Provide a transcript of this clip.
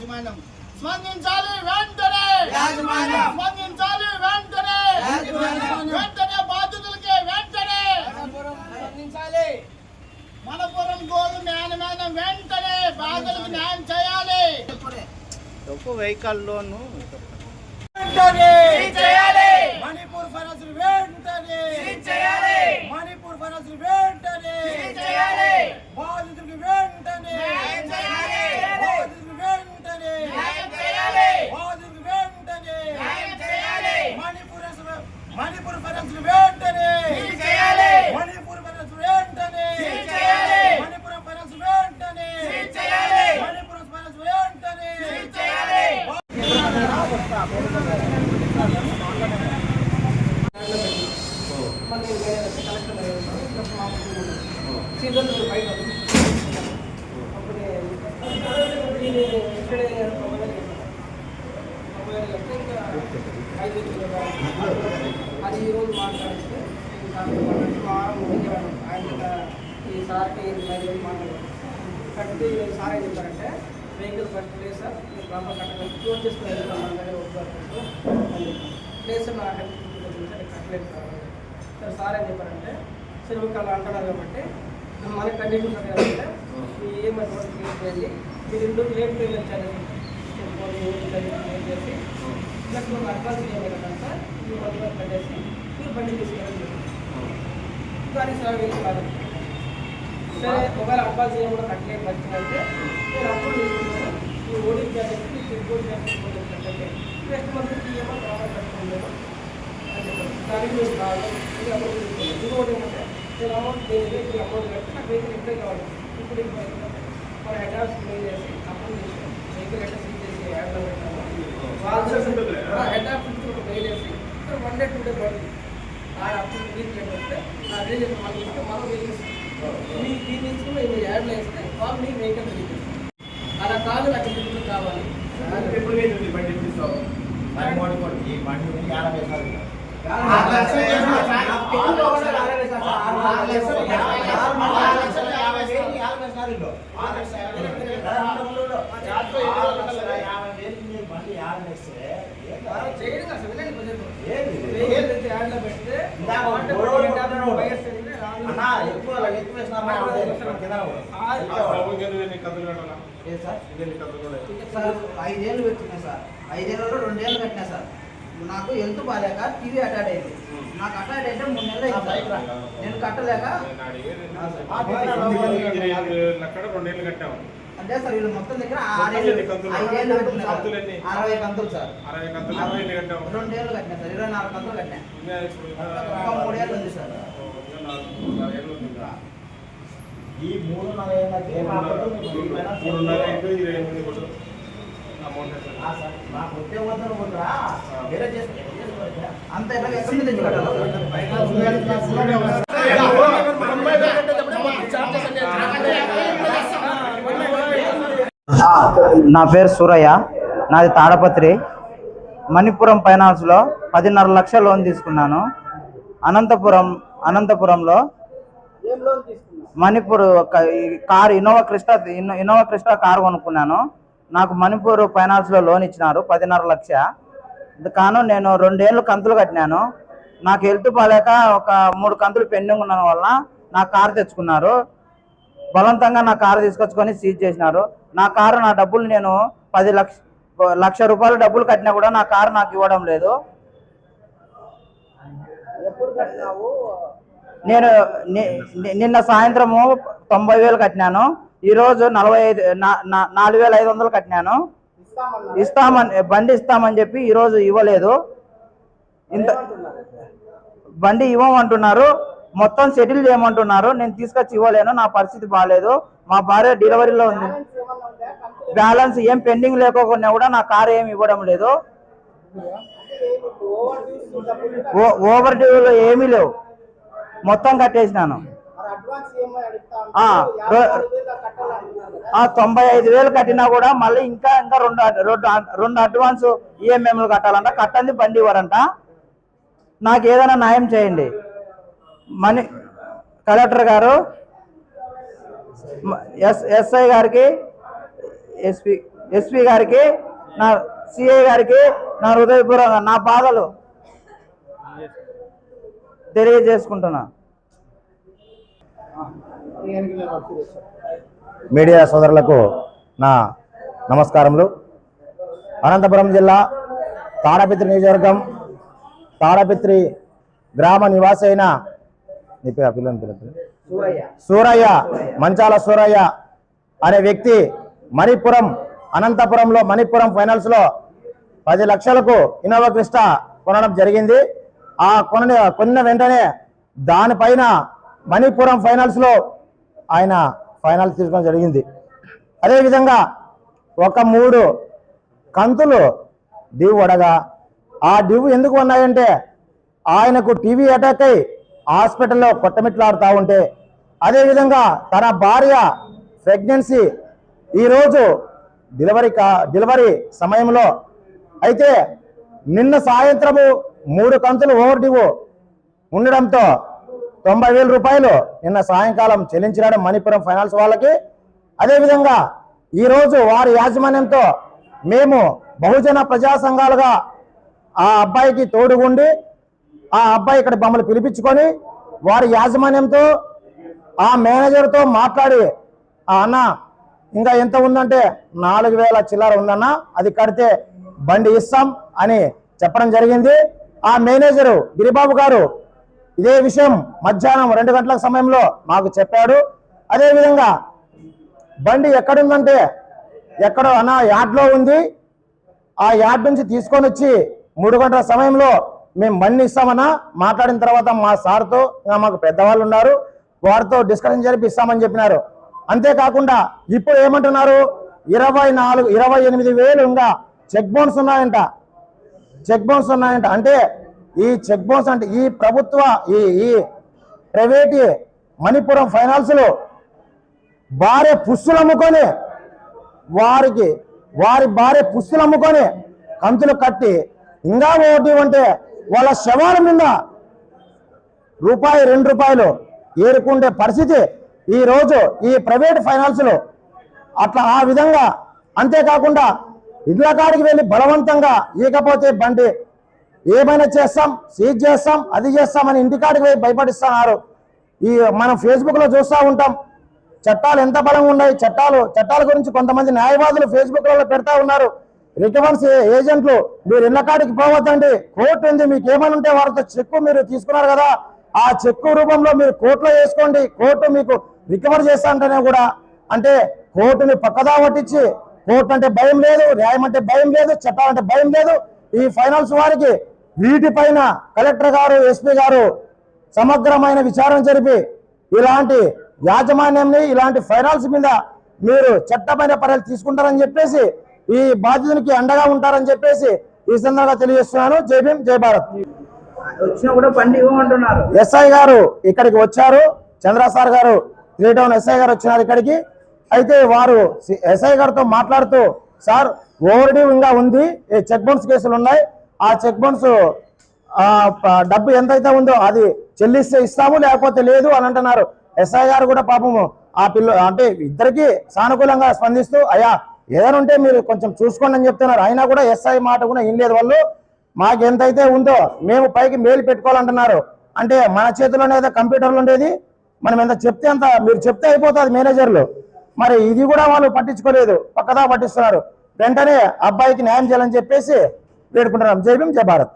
యాజమాన్యం స్పందించాలి వెంటనే, స్పందించాలి వెంటనే, వెంటనే బాధితులకి వెంటనే స్పందించాలి. మనపురం గోధుమ యాజమాన్యం వెంటనే బాధితులకు న్యాయం చేయాలి. వెహికల్ లోను మణిపూర్ ఫైనాన్స్ వెంటనే, మణిపూర్ ఫైనాన్స్ వెంటనే, బాధితులకు వెంటనే, బాధితులకు వెంటనే, బాధితులకు వెంటనే, మణిపూర్ ఫైనాన్స్ వెంటనే, మణిపూర్ ఫైనాన్స్ వెంటనే, మణిపురం ఫైనాన్స్ వెంటనే, మణిపురం ఫైనాన్స్ వెంటనే. అది ఈరోజు మాట్లాడితే ఈ సార్కి మాట్లాడారు కట్టి సార్ ఏం చెప్పారంటే వెహికల్ ఫస్ట్ ప్లేస్ సార్ మీరు ప్రాపర్ కట్టలేదు క్లోజ్ చేసుకుని ప్లేస్ నా కట్టలేదు సార్ సార్ ఏం చెప్పారంటే సరే మీకు అలా అంటున్నారు కాబట్టి మన కండిషన్ అంటే ఏమంటే క్లియర్ చేయాలి మీరు ఇంట్లో లేట్ పేమెంట్ చేయాలి చేసి ప్లస్ మీకు అడ్వాన్స్ చేయాలి కదా సార్ మీరు 10,000 కట్టేసి మీరు బండి తీసుకెళ్ళండి కానీ సార్ వీళ్ళు కాదు సరే ఒకవేళ అడ్వాన్స్ చేయడం కూడా కట్టలేదు వచ్చిందంటే నేను అప్పుడు తీసుకుంటాను ఈ OD character check board character కట్టండి నెక్స్ట్ మంత్కి ఏమో తర్వాత కట్టుకుంటాను అని చెప్పాను దానికి మీరు కావాలి ఇది అమౌంట్ తీసుకుంటాను ఇంకోటి ఏంటంటే నేను అమౌంట్ వెహికల్ అమౌంట్ కట్టి నాకు వెహికల్ ఇప్పుడే కావాలి ఇప్పుడు మన అడ్వాన్స్ పే చేసి అమౌంట్ తీసుకున్నాం వెహికల్ అడ్వాన్స్ సీజ్ చేసి యాడ్లో పెట్టాము అడ్వాన్స్ పే చేసి 1 day 2 day పడుతుంది అప్పుడు వీక్ వస్తే నా రేజ్ మళ్ళీ ఇస్తే మనం వెహికల్స్ దీన్ని ఇచ్చుకుని మీరు యాడ్లో వేస్తే వాళ్ళు మీకు వెహికల్ తెలియదు అలా కాదు నాకు ఇప్పుడు కావాలి యాడ్లో పెడితే ఐదేళ్ళు పెట్టినా సార్ 5 ఏళ్ళలో 2 ఏళ్ళు కట్టినా సార్ నాకు హెల్త్ బాగాలేక టీవీ అటాక్ అయింది నాకు అటాక్ అయితే 3 నెలలు అయింది నేను కట్టలేక అంటే సార్ వీళ్ళు మొత్తం దగ్గర 5 ఏళ్ళు పెట్టినా 60 కంతులు సార్ 2 ఏళ్ళు కట్టినా సార్ 24 కంతులు కట్టినా 3 ఏళ్ళు ఉంది సార్ ఈ 3.5 అంత ఎక్కడ తెచ్చి కట్టాలి నా పేరు సూరయ్య, నాది తాడపత్రి. మణిపురం ఫైనాన్స్లో 10.5 లక్షల లోన్ తీసుకున్నాను. అనంతపురంలో Manipur car Innova Crysta car కొనుక్కున్నాను. నాకు మణిపూర్ ఫైనాన్స్లో లోన్ ఇచ్చినారు 10.5 లక్ష. కాను నేను 2 ఏళ్ళు కంతులు కట్టినాను. నాకు హెల్త్ బాగాలేక ఒక 3 కంతులు పెండింగ్ ఉన్న వల్ల నా కారు తెచ్చుకున్నారు. బలవంతంగా నా కారు తీసుకొచ్చుకొని సీజ్ చేసినారు. నా కారు నా డబ్బులు నేను 10 లక్ష రూపాయలు డబ్బులు కట్టినా కూడా నా కారు నాకు ఇవ్వడం లేదు. నేను నిన్న సాయంత్రము 90,000 కట్టినాను. ఈరోజు 4,500 కట్టినాను. బండి ఇస్తామని చెప్పి ఈరోజు ఇవ్వలేదు. ఇంత బండి ఇవ్వమంటున్నారు, మొత్తం సెటిల్ చేయమంటున్నారు. నేను తీసుకొచ్చి ఇవ్వలేను, నా పరిస్థితి బాగాలేదు. మా భార్య డెలివరీలో ఉంది. బ్యాలెన్స్ ఏం పెండింగ్ లేకపోయినా కూడా నా కారు ఏమి ఇవ్వడం లేదు. ఓవర్ డ్యూలో ఏమీ లేవు, మొత్తం కట్టేసినాను. 95,000 కట్టినా కూడా మళ్ళీ ఇంకా రెండు అడ్వాన్స్ ఈఎంఐలు కట్టాలంట. కట్టంది బండి ఇవ్వరంట. నాకు ఏదైనా న్యాయం చేయండి. కలెక్టర్ గారు, ఎస్ఐ గారికి, ఎస్పీ ఎస్పీ గారికి, నా సిఐ గారికి నా హృదయపూర్వక నా బాధలు తెలియజేసుకుంటున్నా. మీడియా సోదరులకు నా నమస్కారములు. అనంతపురం జిల్లా తాడపత్రి నియోజకవర్గం తాడపత్రి గ్రామ నివాసి అయిన సూరయ్య, మంచాల సూరయ్య అనే వ్యక్తి మణిపురం, అనంతపురంలో మణిపురం ఫైనాన్స్లో 10 లక్షలకు ఇన్నోవా క్రిస్టా కొనడం జరిగింది. ఆ కొన్న వెంటనే దానిపైన మణిపురం ఫైనాన్స్లో ఆయన ఫైనాన్స్ తీసుకోవడం జరిగింది. అదేవిధంగా ఒక 3 కంతులు డ్యూ పడగా, ఆ డ్యూ ఎందుకు ఉన్నాయంటే ఆయనకు టీవీ అటాక్ అయి హాస్పిటల్లో కొట్టమిట్లాడుతూ ఉంటే, అదేవిధంగా తన భార్య ప్రెగ్నెన్సీ ఈరోజు డెలివరీ సమయంలో అయితే నిన్న సాయంత్రము 3 కంతులు ఓవర్ డ్యూ ఉండడంతో 90,000 రూపాయలు నిన్న సాయంకాలం చెల్లించడం మణిపురం ఫైనాన్స్ వాళ్ళకి. అదేవిధంగా ఈరోజు వారి యాజమాన్యంతో మేము బహుజన ప్రజా సంఘాలుగా ఆ అబ్బాయికి తోడుగుండి ఆ అబ్బాయి ఇక్కడ మమ్మల్ని పిలిపించుకొని వారి యాజమాన్యంతో ఆ మేనేజర్తో మాట్లాడి, అన్న ఇంకా ఎంత ఉందంటే 4,000 చిల్లర ఉందన్న, అది కడితే బండి ఇస్తాం అని చెప్పడం జరిగింది. ఆ మేనేజరు గిరిబాబు గారు ఇదే విషయం మధ్యాహ్నం 2 గంటల సమయంలో మాకు చెప్పాడు. అదేవిధంగా బండి ఎక్కడుందంటే ఎక్కడో అన్న యార్డ్లో ఉంది, ఆ యార్డ్ నుంచి తీసుకొని వచ్చి 3 గంటల సమయంలో మేము బండి ఇస్తామన్నా మాట్లాడిన తర్వాత మా సార్తో ఇంకా మాకు పెద్దవాళ్ళు ఉన్నారు, వారితో డిస్కషన్ జరిపి ఇస్తామని చెప్పినారు. అంతేకాకుండా ఇప్పుడు ఏమంటున్నారు, 28,000 ఇంకా చెక్ బౌన్స్ ఉన్నాయంట. అంటే ఈ చెక్ బౌన్స్ అంటే ఈ ప్రభుత్వ ఈ ప్రైవేట్ మణిపురం ఫైనాన్స్లో భార్య పుస్తులు అమ్ముకొని వారి భార్య పుస్తులు అమ్ముకొని కంతులు కట్టి ఇంకా ఒకటి అంటే వాళ్ళ శవాల మీద ₹2 ఏరుకుంటే పరిస్థితి ఈరోజు ఈ ప్రైవేట్ ఫైనాన్స్లో అట్లా ఆ విధంగా. అంతేకాకుండా ఇళ్ళ కాడికి వెళ్ళి బలవంతంగా ఇకపోతే బండి ఏమైనా చేస్తాం, సీజ్ చేస్తాం, అది చేస్తామని ఇంటికాడికి వెళ్ళి భయపడిస్తున్నారు. మనం ఫేస్బుక్లో చూస్తూ ఉంటాం, చట్టాలు ఎంత బలంగా ఉన్నాయి. చట్టాల గురించి కొంతమంది న్యాయవాదులు ఫేస్బుక్లలో పెడతా ఉన్నారు. రికవెన్స్ ఏజెంట్లు మీరు ఇళ్ళ కాడికి పోవద్దండి, కోర్టు ఉంది, మీకు ఏమైనా ఉంటే వారితో చెక్కు మీరు తీసుకున్నారు కదా, ఆ చెక్కు రూపంలో మీరు కోర్టులో వేసుకోండి, కోర్టు మీకు రికవర్ చేస్తా అంటేనే కూడా అంటే కోర్టుని పక్కదా పట్టించి కోర్టు అంటే భయం లేదు, న్యాయం అంటే భయం లేదు, చట్టాలంటే భయం లేదు. ఈ ఫైనాన్స్ వారికి వీటిపైన కలెక్టర్ గారు, ఎస్పీ గారు సమగ్రమైన విచారణ జరిపి ఇలాంటి యాజమాన్యంని, ఇలాంటి ఫైనాన్స్ మీద మీరు చట్టమైన చర్యలు తీసుకుంటారని చెప్పేసి, ఈ బాధ్యతనికి అండగా ఉంటారని చెప్పేసి ఈ సందర్భంగా తెలియజేస్తున్నాను. జై భీమ్, జై భారత్. వచ్చినా కూడా బండి ఇవ్వమంటున్నారు. ఎస్ఐ గారు ఇక్కడికి వచ్చారు, చంద్రసార్ గారు 3 టౌన్ ఎస్ఐ గారు వచ్చినారు ఇక్కడికి. అయితే వారు ఎస్ఐ గారితో మాట్లాడుతూ, సార్ ఓవర్ డ్యూ ఇంకా ఉంది, చెక్ బౌన్స్ కేసులు ఉన్నాయి, ఆ చెక్ బౌన్స్ డబ్బు ఎంతైతే ఉందో అది చెల్లిస్తే ఇస్తాము, లేకపోతే లేదు అని అంటున్నారు. ఎస్ఐ గారు కూడా పాపము ఆ అంటే ఇద్దరికి సానుకూలంగా స్పందిస్తూ, అయ్యా ఏదైనా ఉంటే మీరు కొంచెం చూసుకోండి అని చెప్తున్నారు. అయినా కూడా ఎస్ఐ మాట కూడా వినలేదు వాళ్ళు. మాకు ఎంతైతే ఉందో మేము పైకి మెయిల్ పెట్టుకోవాలంటున్నారు. అంటే మన చేతిలోనే ఏదో కంప్యూటర్లు ఉండేది, మనం ఎంత చెప్తే అంత మీరు చెప్తే అయిపోతుంది మేనేజర్లు. మరి ఇది కూడా వాళ్ళు పట్టించుకోలేదు, పక్కదా పట్టిస్తున్నారు. వెంటనే అబ్బాయికి న్యాయం చేయాలని చెప్పేసి వేడుకుంటున్నాం. జై భీమ్, జై భారత్.